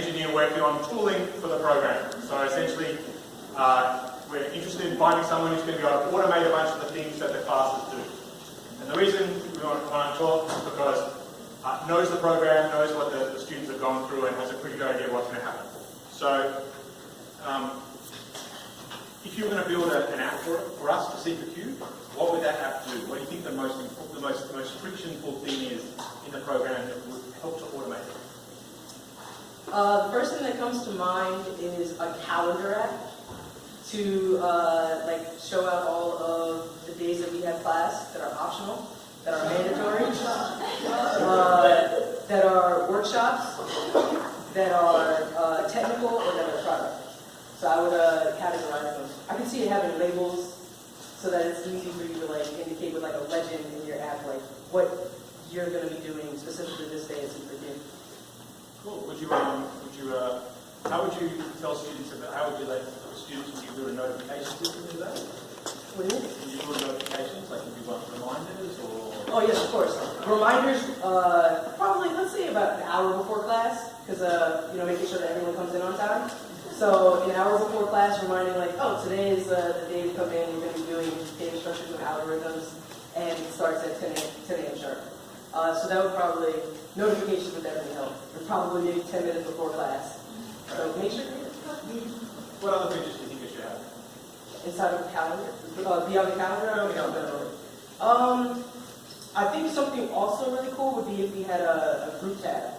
engineer working on tooling for the program. So essentially, we're interested in finding someone who's going to be able to automate a bunch of the things that the classes do. And the reason we want to talk is because knows the program, knows what the students have gone through, and has a pretty good idea of what's going to happen. So, if you were going to build an app for us to CTO, what would that app do? What do you think the most frictionful thing is in the program that would help to automate it? The first thing that comes to mind is a calendar app to like show out all of the days that we have class that are optional, that are mandatory, that are workshops, that are technical, or that are product. So I would categorize them. I can see it having labels so that it's easy for you to like indicate with like a legend in your app, like what you're going to be doing specifically this day at CTO. Cool. How would you tell students about, how would you let students, would you build a notification system in that? What do you mean? Would you build notifications, like would you want reminders or? Oh yes, of course. Reminders, probably, let's say about an hour before class, because, making sure that everyone comes in on time. So an hour before class, reminding like, oh, today is the day to come in, we're going to be doing data structures and algorithms, and it starts at 10 a.m. sharp. So that would probably, notifications would definitely help. Or probably maybe 10 minutes before class. So make sure. What other features do you think it should have? Inside of the calendar? Beyond the calendar? I think something also really cool would be if we had a group tab.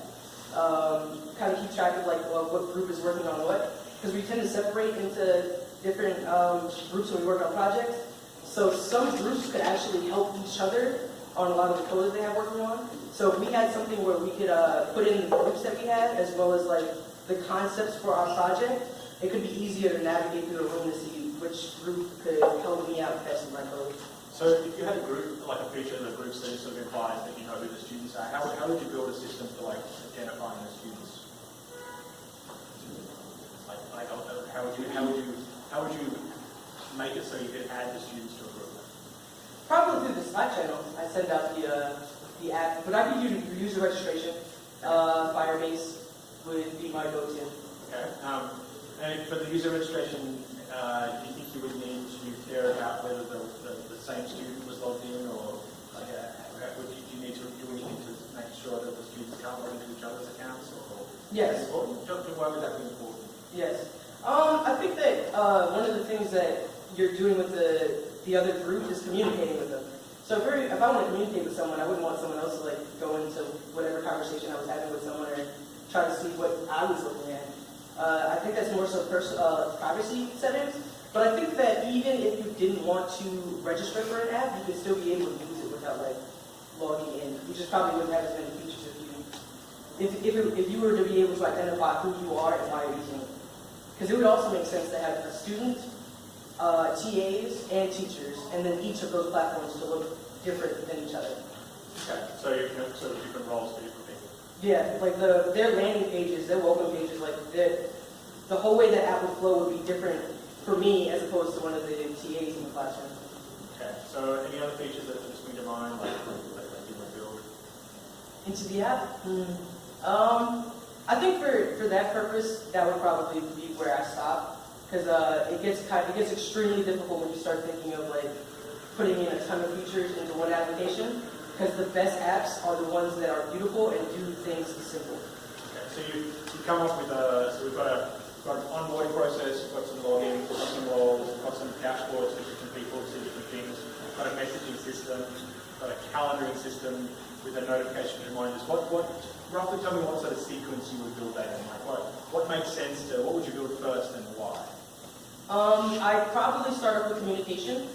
Kind of keep track of like what group is working on what. Because we tend to separate into different groups when we work on projects. So some groups could actually help each other on a lot of the code that they have working on. So if we had something where we could put in the groups that we have, as well as like the concepts for our project, it could be easier to navigate through the room to see which group could help me out testing my code. So if you had a group, like a feature of the groups that sort of implies that you know who the students are, how would you build a system for like identifying the students? How would you make it so you could add the students to a group? Probably through the Slack channel. I send out the app, but I could use user registration. Firebase would be my go-to. Okay. And for the user registration, do you think you would need to care about whether the same student was logged in, or like, do you need to do anything to make sure that the students can't log into each other's accounts? Or yes. Why would that be important? Yes. I think that one of the things that you're doing with the other group is communicating with them. So if I want to communicate with someone, I wouldn't want someone else to like go into whatever conversation I was having with someone or try to see what I was looking at. I think that's more so privacy settings. But I think that even if you didn't want to register for an app, you could still be able to use it without like logging in. You just probably wouldn't have as many features if you were to be able to identify who you are and why you're using it. Because it would also make sense to have a student, TAs, and teachers, and then each of those platforms to look different than each other. Okay, so you have sort of different roles for different people. Yeah, like their landing pages, their welcome pages, like the whole way that app would flow would be different for me as opposed to one of the TAs in the classroom. Okay, so any other features that just spring to mind, like you want to build? Into the app? I think for that purpose, that would probably be where I stop, because it gets extremely difficult when you start thinking of like putting in a ton of features into one application, because the best apps are the ones that are beautiful and do things simple. Okay, so you come up with so we've got an onboarding process, we've got some login, we've got some roles, we've got some dashboards for different people to different things, we've got a messaging system, we've got a calendaring system with a notification reminders. Roughly tell me what sort of sequence you would build that in. Like what makes sense what would you build first and why? I'd probably start off with communication.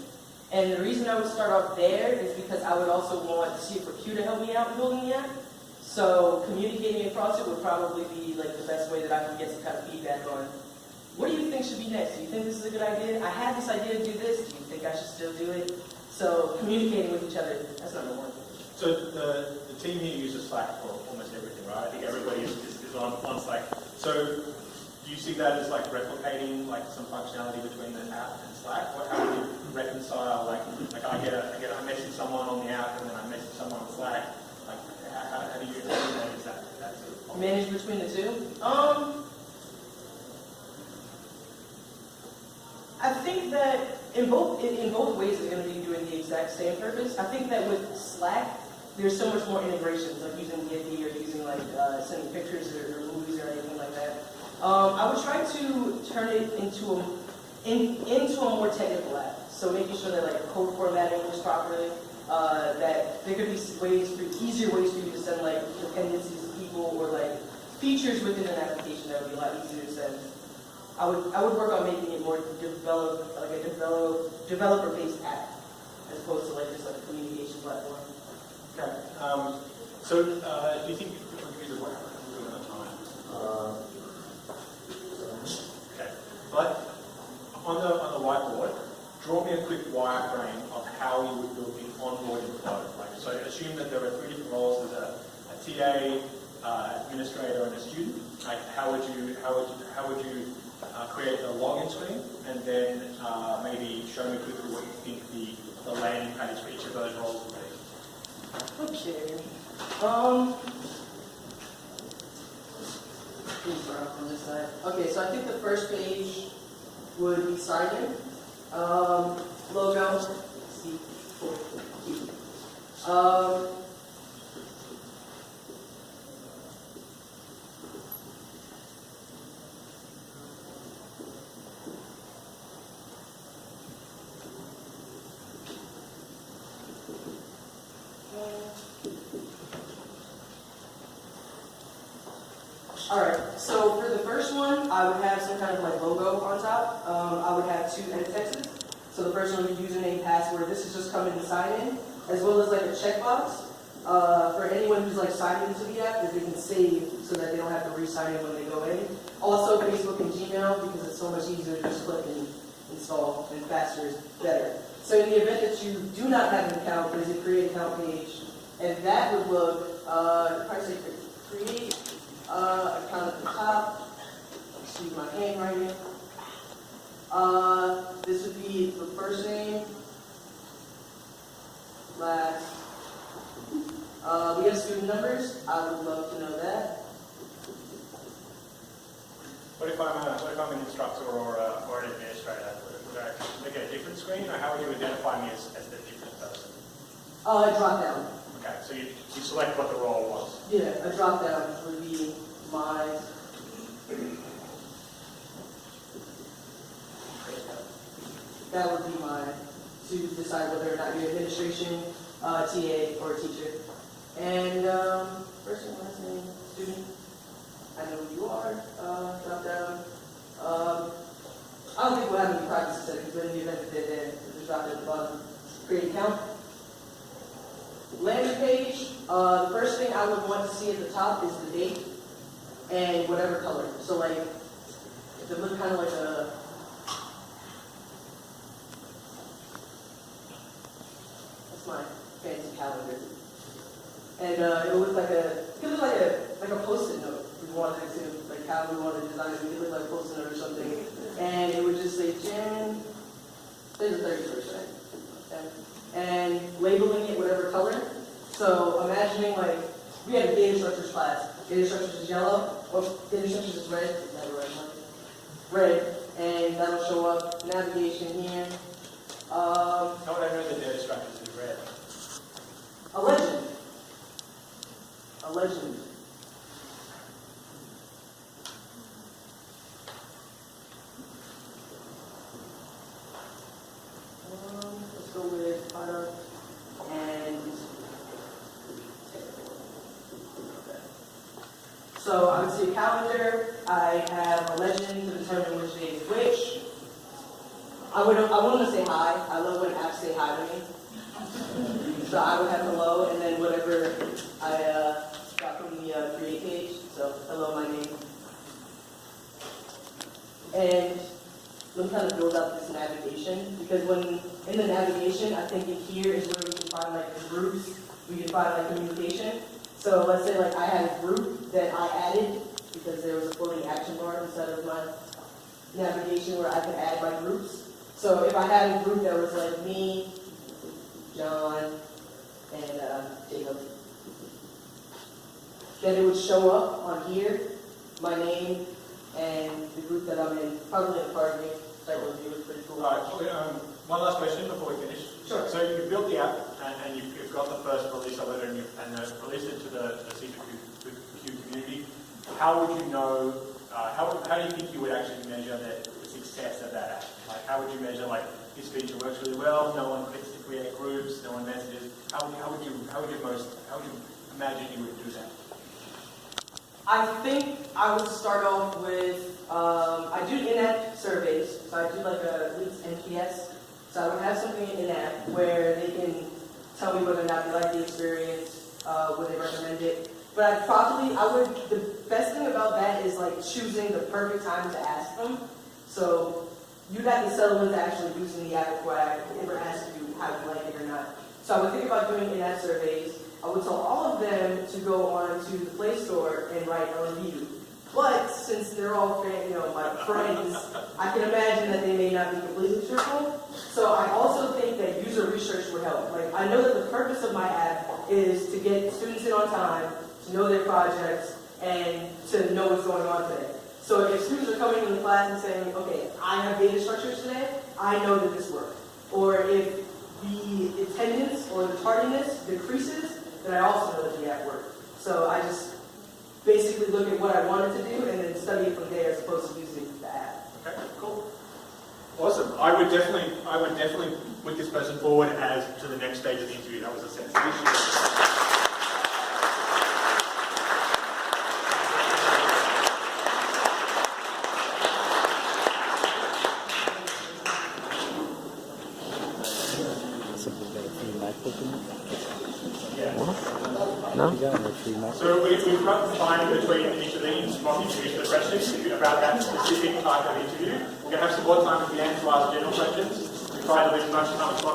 And the reason I would start off there is because I would also want CTO to help me out in building the app. So communicating across it would probably be like the best way that I can get some kind of feedback on what do you think should be next? Do you think this is a good idea? I had this idea to do this. Do you think I should still do it? So communicating with each other, that's number one. So the team here uses Slack for almost everything, right? I think everybody is on Slack. So do you see that as like replicating like some functionality between the app and Slack? How do you reconcile like I message someone on the app and then I message someone on Slack? Like how do you manage that sort of manage between the two? I think that in both ways it's going to be doing the exact same purpose. I think that with Slack, there's so much more integrations, like using Giphy or using like sending pictures or movies or anything like that. I would try to turn it into a more technical app. So making sure that like code formatting works properly, that there could be easier ways for you to send like dependencies to people or like features within an application that would be a lot easier to send. I would work on making it more developer-based app as opposed to like just like a communication platform. Okay. So do you think we'll give you the work? We're doing it on time. Okay. But on the whiteboard, draw me a quick wireframe of how you would build the onboarding flow. Like, so assume that there are 3 different roles. There's a TA, administrator, and a student. Like, how would you create a login screen, and then maybe show me quickly what you think the landing page for each of those roles would be. Okay. Let's start off on this side. Okay, so I think the first page would be sign in. Logo. Alright, so for the first one, I would have some kind of like logo on top. I would have 2 edit texts. So the first one would be username, password. This is just coming to sign in, as well as like a checkbox for anyone who's like signed into the app that they can save so that they don't have to re-sign in when they go in. Also Facebook and Gmail, because it's so much easier to just click and install, and faster is better. So in the event that you do not have an account, there's a create account page, and that would look, probably say create account at the top. Excuse my handwriting. This would be the first name, last. We have student numbers. I would love to know that. What if I'm an instructor or an administrator? Would I make a different screen, or how would you identify me as the different person? Drop down. Okay, so you select what the role was. Yeah, a drop down would be my. That would be mine to decide whether or not you're administration, TA, or teacher. And first and last name, student. I know who you are. Drop down. I don't think we'll have any privacy settings, but in the event that they're there, just drop it at the bottom. Create account. Landing page. The first thing I would want to see at the top is the date and whatever color. So like, if it looked kind of like a my fancy calendar, and it would look like a post-it note. We wanted it to, like how we wanted to design it. We could look like a post-it note or something, and it would just say Jan. Say the 31st, right? Okay. And labeling it whatever color. So imagining like we had a data structures class. Data structures is yellow. Or data structures is red. Is that right? Red, and that'll show up navigation here. How would I know the data structures is red? A legend. A legend. Let's go with product and okay. So I would see a calendar. I have a legend to determine which day is which. I want to say hi. I love when apps say hi to me. So I would have hello, and then whatever I got from the create page. So hello, my name. And let me kind of build up this navigation, because when in the navigation, I think in here is where we can find like the groups. We can find like communication. So let's say like I had a group that I added because there was a floating action bar inside of my navigation where I could add my groups. So if I had a group that was like me, John, and Jacob. then it would show up on here, my name, and the group that I'm in, probably in the targeting site review is pretty cool. One last question before we finish. Sure. So you've built the app, and you've got the first release of it, and released it to the CTO community. How would you know, how do you think you would actually measure the success of that app? Like, how would you measure, like, this feature works really well, no one clicks to create groups, no one messages? How would you imagine you would do that? I think I would start off with, I do in-app surveys, so I do like a leaks NPS. So I would have something in-app where they can tell me whether or not they like the experience, would they recommend it. But the best thing about that is like choosing the perfect time to ask them. So you'd have to settle into actually using the app before I ever ask you how you like it or not. So I would think about doing in-app surveys. I would tell all of them to go on to the Play Store and write a review. But since they're all my friends, I can imagine that they may not be completely truthful. So I also think that user research would help. Like, I know that the purpose of my app is to get students in on time, to know their projects, and to know what's going on today. So if students are coming into class and saying, okay, I have data structures today, I know that this worked. Or if the attendance or the tardiness decreases, then I also know that the app worked. So I just basically look at what I wanted to do and then study it from there as opposed to using the app. Okay, cool. Awesome. I would definitely put this person forward as to the next stage of the interview. That was a sensitive issue. No? So we've got time between each of these while you finish the questions about that specific type of interview. We're going to have some more time at the end to ask general questions. We try to leave as much time as possible.